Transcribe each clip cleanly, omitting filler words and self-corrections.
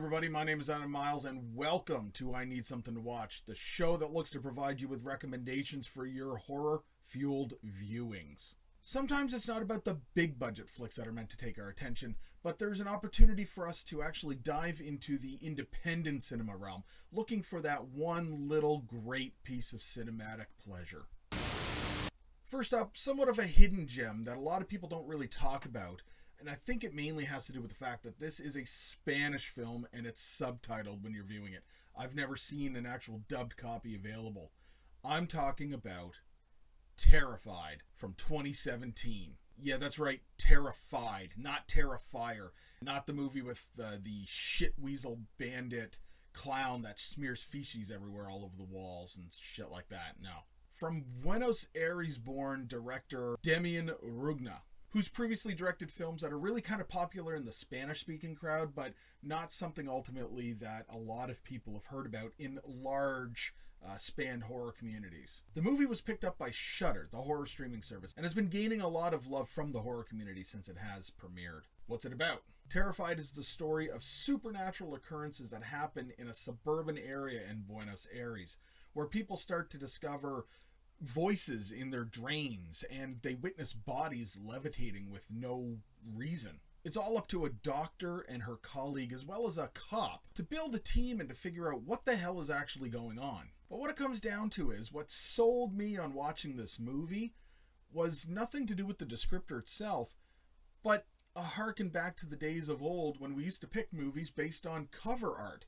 everybody, my name is Adam Miles and welcome to I Need Something to Watch, the show that looks to provide you with recommendations for your horror-fueled viewings. Sometimes it's not about the big budget flicks that are meant to take our attention, but there's an opportunity for us to actually dive into the independent cinema realm, looking for that one little great piece of cinematic pleasure. First up, somewhat of a hidden gem that a lot of people don't really talk about, and I think it mainly has to do with the fact that this is a Spanish film and it's subtitled when you're viewing it. I've never seen an actual dubbed copy available. I'm talking about Terrified from 2017. Yeah, that's right, Terrified, not Terrifier. Not the movie with the shit weasel bandit clown that smears feces everywhere all over the walls and shit like that, no. From Buenos Aires born director Demian Rugna, who's previously directed films that are really kind of popular in the Spanish-speaking crowd, but not something ultimately that a lot of people have heard about in large spanned horror communities. The movie was picked up by Shudder, the horror streaming service, and has been gaining a lot of love from the horror community since it has premiered. What's it about? Terrified is the story of supernatural occurrences that happen in a suburban area in Buenos Aires, where people start to discover voices in their drains and they witness bodies levitating with no reason. It's all up to a doctor and her colleague as well as a cop to build a team and to figure out what the hell is actually going on. But what it comes down to is what sold me on watching this movie was nothing to do with the descriptor itself, but a harken back to the days of old when we used to pick movies based on cover art.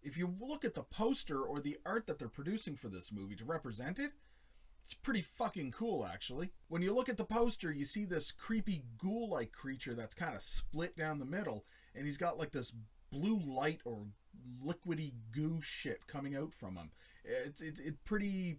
If you look at the poster or the art that they're producing for this movie to represent it, it's pretty fucking cool, actually. When you look at the poster, you see this creepy ghoul-like creature that's kind of split down the middle, and he's got like this blue light or liquidy goo shit coming out from him. It pretty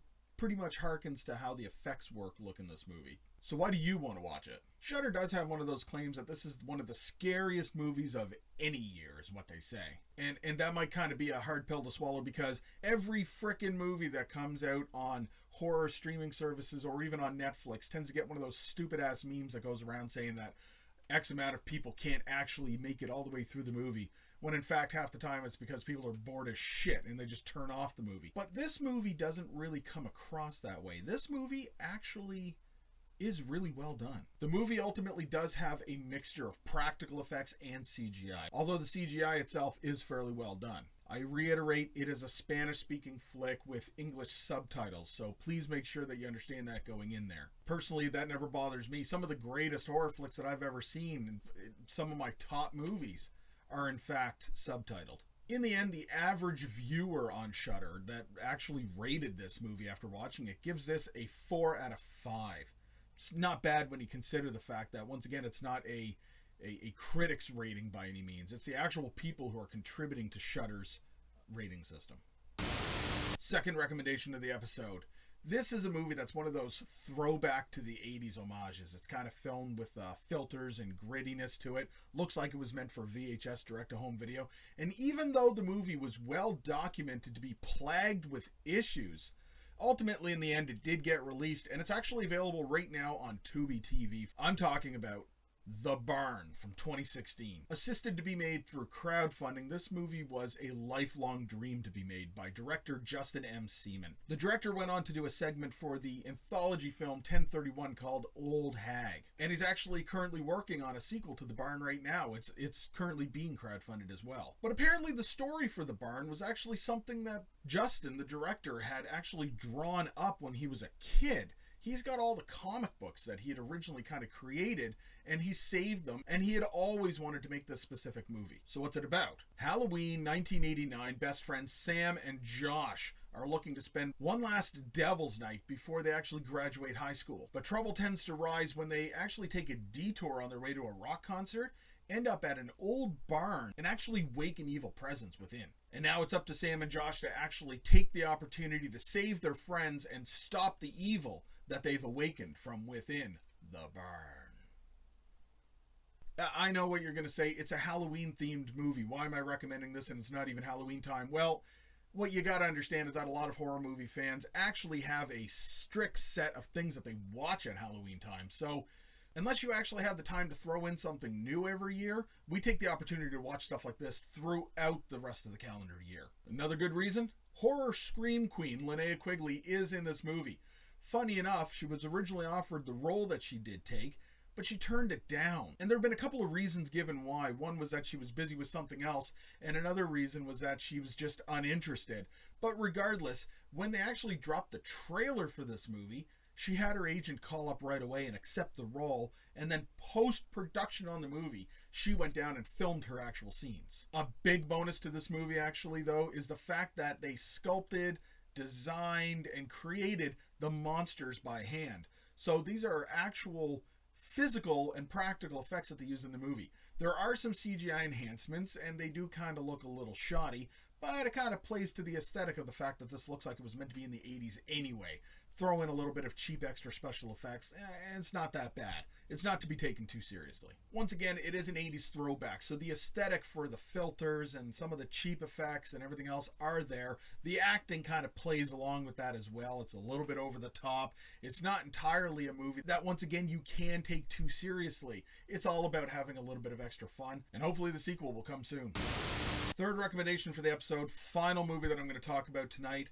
much harkens to how the effects work look in this movie. So why do you want to watch it? Shudder does have one of those claims that this is one of the scariest movies of any year, is what they say. And that might kind of be a hard pill to swallow because every frickin' movie that comes out on horror streaming services or even on Netflix tends to get one of those stupid ass memes that goes around saying that X amount of people can't actually make it all the way through the movie, when in fact half the time it's because people are bored as shit and they just turn off the movie. But this movie doesn't really come across that way. This movie actually is really well done. The movie ultimately does have a mixture of practical effects and CGI, although the CGI itself is fairly well done. I reiterate, it is a Spanish-speaking flick with English subtitles, so please make sure that you understand that going in there. Personally, that never bothers me. Some of the greatest horror flicks that I've ever seen, and some of my top movies, are in fact subtitled. In the end, the average viewer on Shudder that actually rated this movie after watching it gives this a 4 out of 5. It's not bad when you consider the fact that, once again, it's not a critic's rating by any means. It's the actual people who are contributing to Shudder's rating system. Second recommendation of the episode. This is a movie that's one of those throwback to the 80s homages. It's kind of filmed with filters and grittiness to it. Looks like it was meant for VHS direct-to-home video. And even though the movie was well documented to be plagued with issues, ultimately, in the end, it did get released, and it's actually available right now on Tubi TV. I'm talking about The Barn from 2016. Assisted to be made through crowdfunding, this movie was a lifelong dream to be made by director Justin M. Seaman. The director went on to do a segment for the anthology film 1031 called Old Hag, and he's actually currently working on a sequel to The Barn right now. It's currently being crowdfunded as well. But apparently the story for The Barn was actually something that Justin, the director, had actually drawn up when he was a kid. He's got all the comic books that he had originally kind of created, and he saved them, and he had always wanted to make this specific movie. So what's it about? Halloween 1989, best friends Sam and Josh are looking to spend one last devil's night before they actually graduate high school. But trouble tends to rise when they actually take a detour on their way to a rock concert, end up at an old barn, and actually wake an evil presence within. And now it's up to Sam and Josh to actually take the opportunity to save their friends and stop the evil that they've awakened from within the barn. I know what you're going to say. It's a Halloween-themed movie. Why am I recommending this and it's not even Halloween time? Well, what you got to understand is that a lot of horror movie fans actually have a strict set of things that they watch at Halloween time. So Unless you actually have the time to throw in something new every year, we take the opportunity to watch stuff like this throughout the rest of the calendar year. Another good reason? Horror scream queen Linnea Quigley is in this movie. Funny enough, she was originally offered the role that she did take, but she turned it down. And there have been a couple of reasons given why. One was that she was busy with something else, and another reason was that she was just uninterested. But regardless, when they actually dropped the trailer for this movie, she had her agent call up right away and accept the role, and then post-production on the movie, she went down and filmed her actual scenes. A big bonus to this movie, actually, though, is the fact that they sculpted, designed, and created the monsters by hand. So these are actual physical and practical effects that they use in the movie. There are some CGI enhancements, and they do kind of look a little shoddy, but it kind of plays to the aesthetic of the fact that this looks like it was meant to be in the 80s anyway. Throw in a little bit of cheap extra special effects, and it's not that bad. It's not to be taken too seriously. Once again, it is an 80s throwback, so the aesthetic for the filters and some of the cheap effects and everything else are there. The acting kind of plays along with that as well. It's a little bit over the top. It's not entirely a movie that, once again, you can take too seriously. It's all about having a little bit of extra fun, and hopefully the sequel will come soon. Third recommendation for the episode, final movie that I'm going to talk about tonight.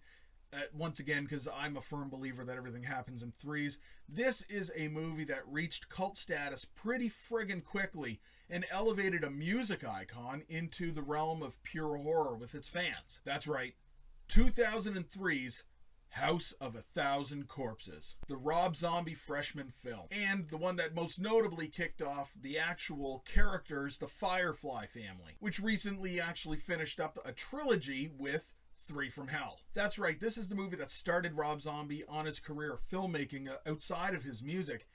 Once again, because I'm a firm believer that everything happens in threes, this is a movie that reached cult status pretty friggin' quickly and elevated a music icon into the realm of pure horror with its fans. That's right, 2003's House of a Thousand Corpses, the Rob Zombie freshman film, and the one that most notably kicked off the actual characters, the Firefly family, which recently actually finished up a trilogy with 3 from Hell. That's right, this is the movie that started Rob Zombie on his career of filmmaking outside of his music,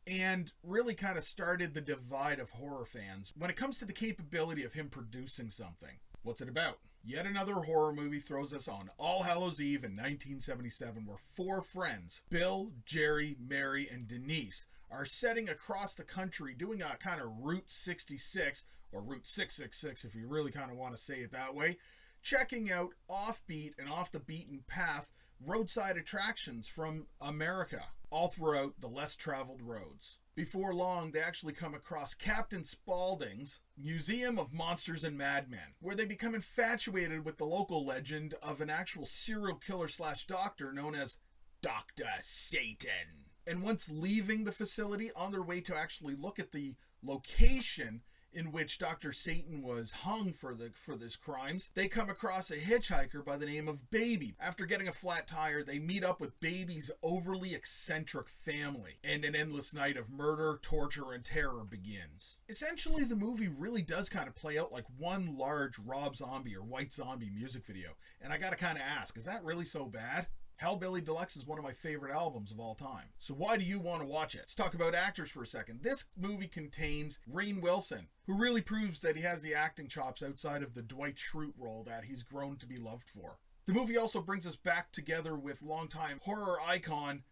and really kind of started the divide of horror fans when it comes to the capability of him producing something. What's it about? Yet another horror movie throws us on All Hallows Eve in 1977, where 4 friends, Bill, Jerry, Mary, and Denise, are setting across the country doing a kind of Route 66, or Route 666 if you really kind of want to say it that way, checking out offbeat and off the beaten path roadside attractions from America, all throughout the less traveled roads. Before long, they actually come across Captain Spaulding's Museum of Monsters and Madmen, where they become infatuated with the local legend of an actual serial killer / doctor known as Dr. Satan. And once leaving the facility, on their way to actually look at the location in which Dr. Satan was hung for this crimes, they come across a hitchhiker by the name of Baby. After getting a flat tire, they meet up with Baby's overly eccentric family, and an endless night of murder, torture, and terror begins. Essentially, the movie really does kind of play out like one large Rob Zombie or White Zombie music video, and I gotta kind of ask, is that really so bad? Hellbilly Deluxe is one of my favorite albums of all time. So why do you want to watch it? Let's talk about actors for a second. This movie contains Rainn Wilson, who really proves that he has the acting chops outside of the Dwight Schrute role that he's grown to be loved for. The movie also brings us back together with longtime horror icon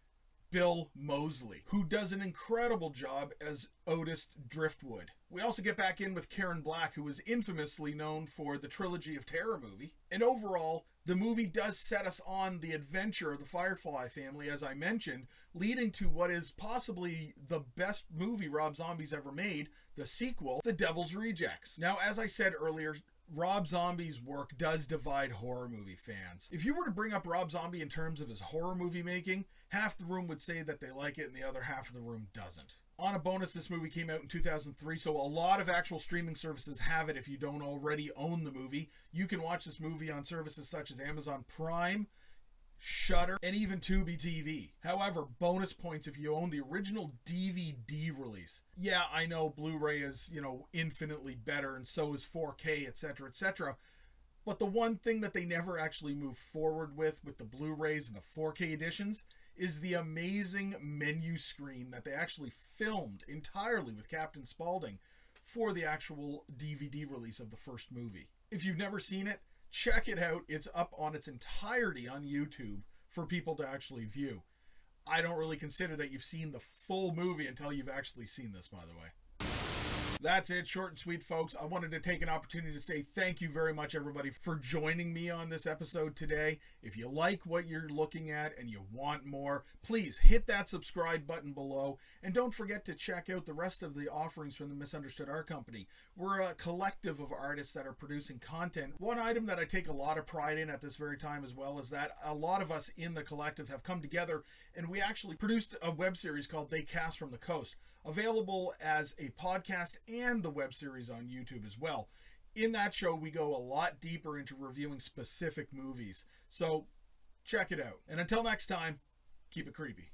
Bill Moseley, who does an incredible job as Otis Driftwood. We also get back in with Karen Black, who is infamously known for the Trilogy of Terror movie. And overall, the movie does set us on the adventure of the Firefly family, as I mentioned, leading to what is possibly the best movie Rob Zombie's ever made, the sequel, The Devil's Rejects. Now, as I said earlier, Rob Zombie's work does divide horror movie fans. If you were to bring up Rob Zombie in terms of his horror movie making, half the room would say that they like it and the other half of the room doesn't. On a bonus, this movie came out in 2003, so a lot of actual streaming services have it if you don't already own the movie. You can watch this movie on services such as Amazon Prime, Shudder, and even Tubi TV. However, bonus points if you own the original DVD release. Yeah, I know Blu-ray is, infinitely better, and so is 4K, etc., etc., but the one thing that they never actually moved forward with the Blu-rays and the 4K editions is the amazing menu screen that they actually filmed entirely with Captain Spaulding for the actual DVD release of the first movie. If you've never seen it, check it out. It's up on its entirety on YouTube for people to actually view. I don't really consider that you've seen the full movie until you've actually seen this, by the way. That's it, short and sweet, folks. I wanted to take an opportunity to say thank you very much, everybody, for joining me on this episode today. If you like what you're looking at and you want more, please hit that subscribe button below. And don't forget to check out the rest of the offerings from the Misunderstood Art Company. We're a collective of artists that are producing content. One item that I take a lot of pride in at this very time as well is that a lot of us in the collective have come together and we actually produced a web series called They Cast from the Coast, available as a podcast and the web series on YouTube as well. In that show, we go a lot deeper into reviewing specific movies. So check it out. And until next time, keep it creepy.